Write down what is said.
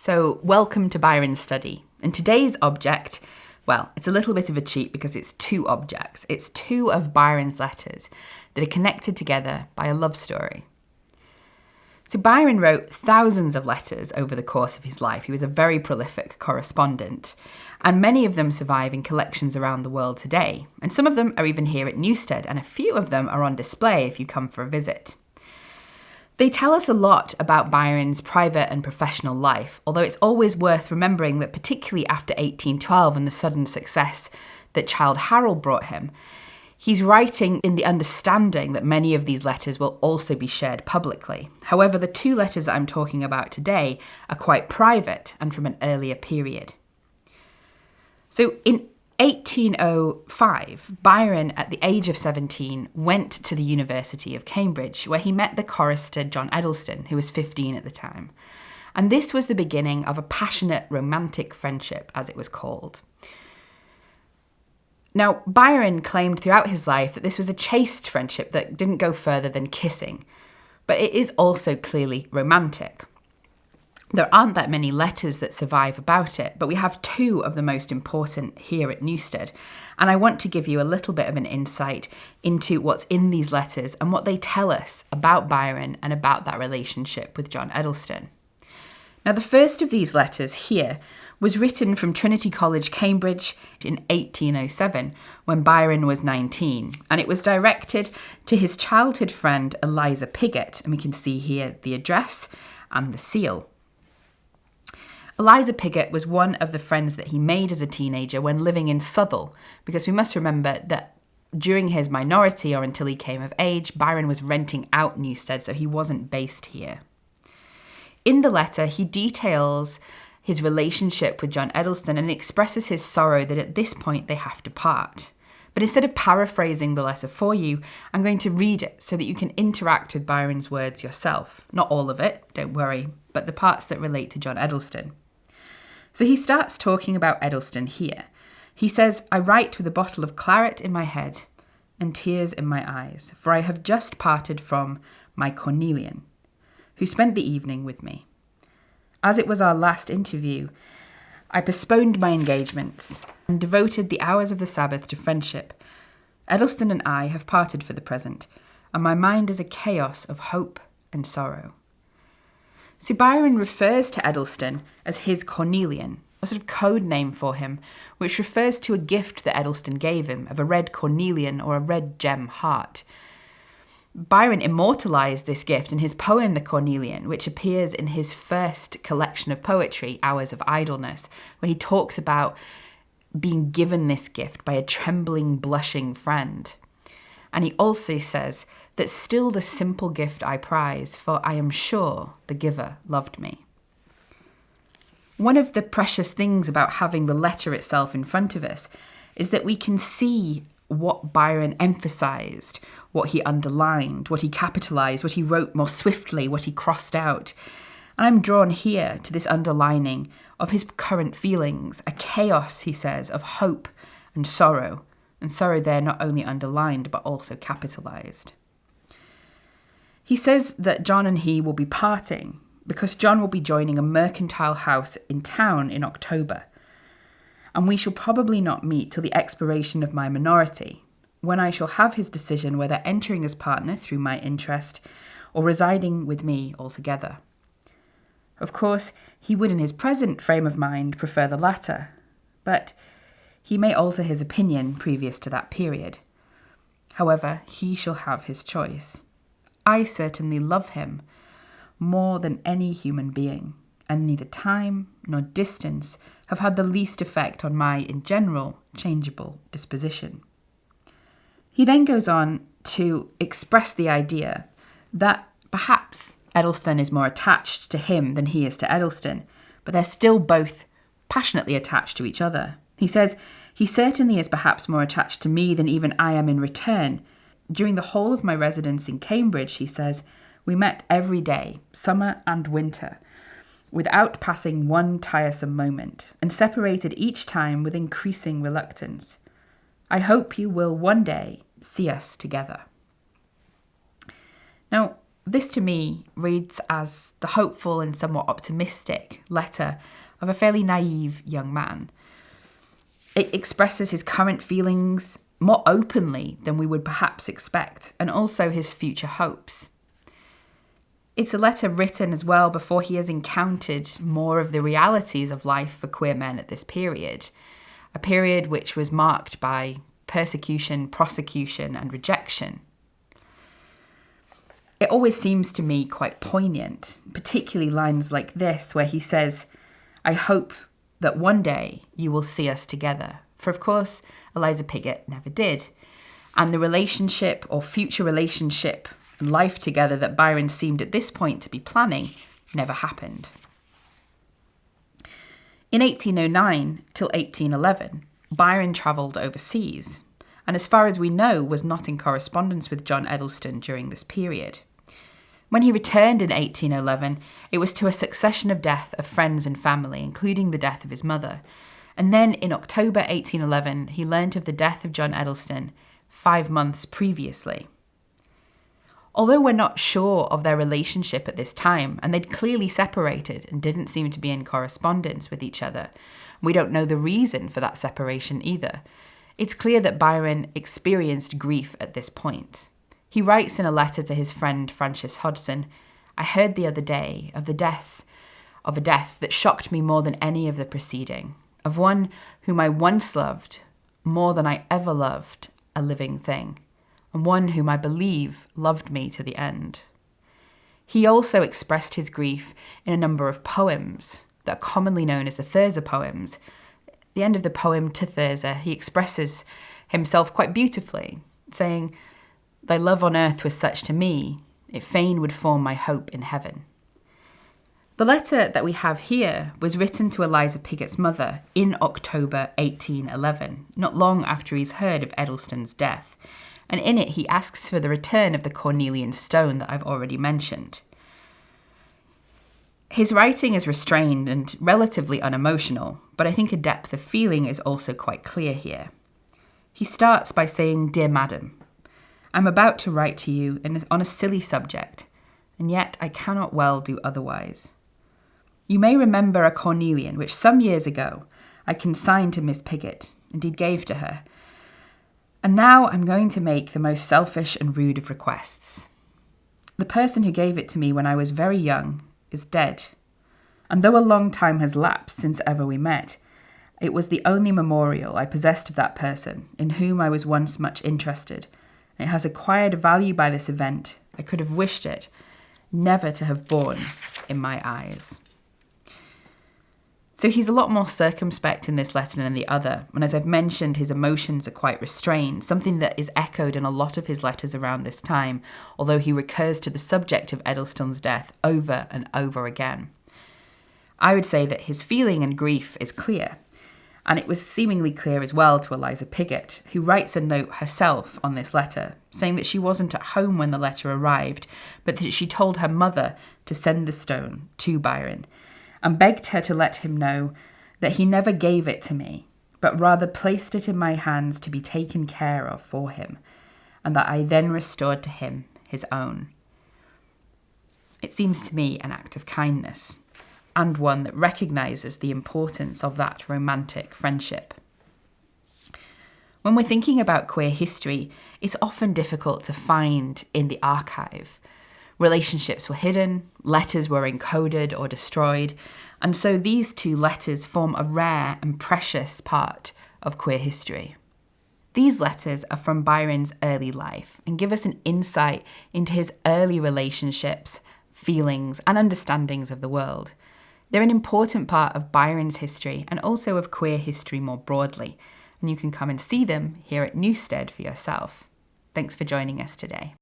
So welcome to Byron's study. And today's object, well, it's a little bit of a cheat because it's two objects. It's two of Byron's letters that are connected together by a love story. So Byron wrote thousands of letters over the course of his life. He was a very prolific correspondent, and many of them survive in collections around the world today. And some of them are even here at Newstead, and a few of them are on display if you come for a visit. They tell us a lot about Byron's private and professional life, although it's always worth remembering that particularly after 1812 and the sudden success that Childe Harold brought him, he's writing in the understanding that many of these letters will also be shared publicly. However, the two letters that I'm talking about today are quite private and from an earlier period. So in 1805, Byron, at the age of 17, went to the University of Cambridge, where he met the chorister John Edleston, who was 15 at the time. And this was the beginning of a passionate romantic friendship, as it was called. Now, Byron claimed throughout his life that this was a chaste friendship that didn't go further than kissing, but it is also clearly romantic. There aren't that many letters that survive about it, but we have two of the most important here at Newstead, and I want to give you a little bit of an insight into what's in these letters and what they tell us about Byron and about that relationship with John Edleston. Now, the first of these letters here was written from Trinity College, Cambridge in 1807, when Byron was 19, and it was directed to his childhood friend Eliza Pigott, and we can see here the address and the seal. Eliza Pigott was one of the friends that he made as a teenager when living in Southall, because we must remember that during his minority or until he came of age, Byron was renting out Newstead, so he wasn't based here. In the letter, he details his relationship with John Edleston and expresses his sorrow that at this point they have to part. But instead of paraphrasing the letter for you, I'm going to read it so that you can interact with Byron's words yourself. Not all of it, don't worry, but the parts that relate to John Edleston. So he starts talking about Edelston here. He says, "I write with a bottle of claret in my head and tears in my eyes, for I have just parted from my Cornelian, who spent the evening with me. As it was our last interview, I postponed my engagements and devoted the hours of the Sabbath to friendship. Edelston and I have parted for the present, and my mind is a chaos of hope and sorrow." So Byron refers to Edelston as his Cornelian, a sort of code name for him, which refers to a gift that Edelston gave him of a red cornelian or a red gem heart. Byron immortalised this gift in his poem The Cornelian, which appears in his first collection of poetry, Hours of Idleness, where he talks about being given this gift by a trembling, blushing friend. And he also says that still the simple gift I prize, for I am sure the giver loved me. One of the precious things about having the letter itself in front of us is that we can see what Byron emphasised, what he underlined, what he capitalised, what he wrote more swiftly, what he crossed out. And I'm drawn here to this underlining of his current feelings, a chaos, he says, of hope and sorrow there not only underlined but also capitalised. He says that John and he will be parting because John will be joining a mercantile house in town in October, and we shall probably not meet till the expiration of my minority, when I shall have his decision whether entering as partner through my interest or residing with me altogether. Of course, he would in his present frame of mind prefer the latter, but he may alter his opinion previous to that period. However, he shall have his choice. I certainly love him more than any human being, and neither time nor distance have had the least effect on my, in general, changeable disposition. He then goes on to express the idea that perhaps Edelston is more attached to him than he is to Edelston, but they're still both passionately attached to each other. He says, "He certainly is perhaps more attached to me than even I am in return. During the whole of my residence in Cambridge," he says, "we met every day, summer and winter, without passing one tiresome moment, and separated each time with increasing reluctance. I hope you will one day see us together." Now, This to me reads as the hopeful and somewhat optimistic letter of a fairly naive young man. It expresses his current feelings more openly than we would perhaps expect, and also his future hopes. It's a letter written as well before he has encountered more of the realities of life for queer men at this period, a period which was marked by persecution, prosecution, and rejection. It always seems to me quite poignant, particularly lines like this, where he says, "I hope that one day you will see us together." For of course, Eliza Piggott never did. And the relationship or future relationship and life together that Byron seemed at this point to be planning never happened. In 1809 till 1811, Byron travelled overseas, and as far as we know, was not in correspondence with John Edleston during this period. When he returned in 1811, it was to a succession of death of friends and family, including the death of his mother. And then in October 1811, he learnt of the death of John Edleston 5 months previously. Although we're not sure of their relationship at this time, and they'd clearly separated and didn't seem to be in correspondence with each other, we don't know the reason for that separation either. It's clear that Byron experienced grief at this point. He writes in a letter to his friend Francis Hodgson, "I heard the other day of a death that shocked me more than any of the preceding, of one whom I once loved more than I ever loved a living thing, and one whom I believe loved me to the end." He also expressed his grief in a number of poems that are commonly known as the Thirza poems. At the end of the poem To Thirza, he expresses himself quite beautifully, saying, "Thy love on earth was such to me, it fain would form my hope in heaven." The letter that we have here was written to Eliza Piggott's mother in October 1811, not long after he's heard of Edelston's death, and in it he asks for the return of the cornelian stone that I've already mentioned. His writing is restrained and relatively unemotional, but I think a depth of feeling is also quite clear here. He starts by saying, "Dear Madam, I'm about to write to you on a silly subject, and yet I cannot well do otherwise. You may remember a cornelian which some years ago I consigned to Miss Piggott, indeed gave to her, and now I'm going to make the most selfish and rude of requests. The person who gave it to me when I was very young is dead, and though a long time has lapsed since ever we met, it was the only memorial I possessed of that person in whom I was once much interested. It has acquired value by this event. I could have wished it never to have borne in my eyes." So he's a lot more circumspect in this letter than in the other, and as I've mentioned, his emotions are quite restrained, something that is echoed in a lot of his letters around this time, although he recurs to the subject of Edelston's death over and over again. I would say that his feeling and grief is clear, and it was seemingly clear as well to Eliza Piggott, who writes a note herself on this letter, saying that she wasn't at home when the letter arrived, but that she told her mother to send the stone to Byron, and begged her to let him know that he never gave it to me, but rather placed it in my hands to be taken care of for him, and that I then restored to him his own. It seems to me an act of kindness, and one that recognises the importance of that romantic friendship. When we're thinking about queer history, it's often difficult to find in the archive. Relationships were hidden, letters were encoded or destroyed, and so these two letters form a rare and precious part of queer history. These letters are from Byron's early life and give us an insight into his early relationships, feelings, and understandings of the world. They're an important part of Byron's history and also of queer history more broadly, and you can come and see them here at Newstead for yourself. Thanks for joining us today.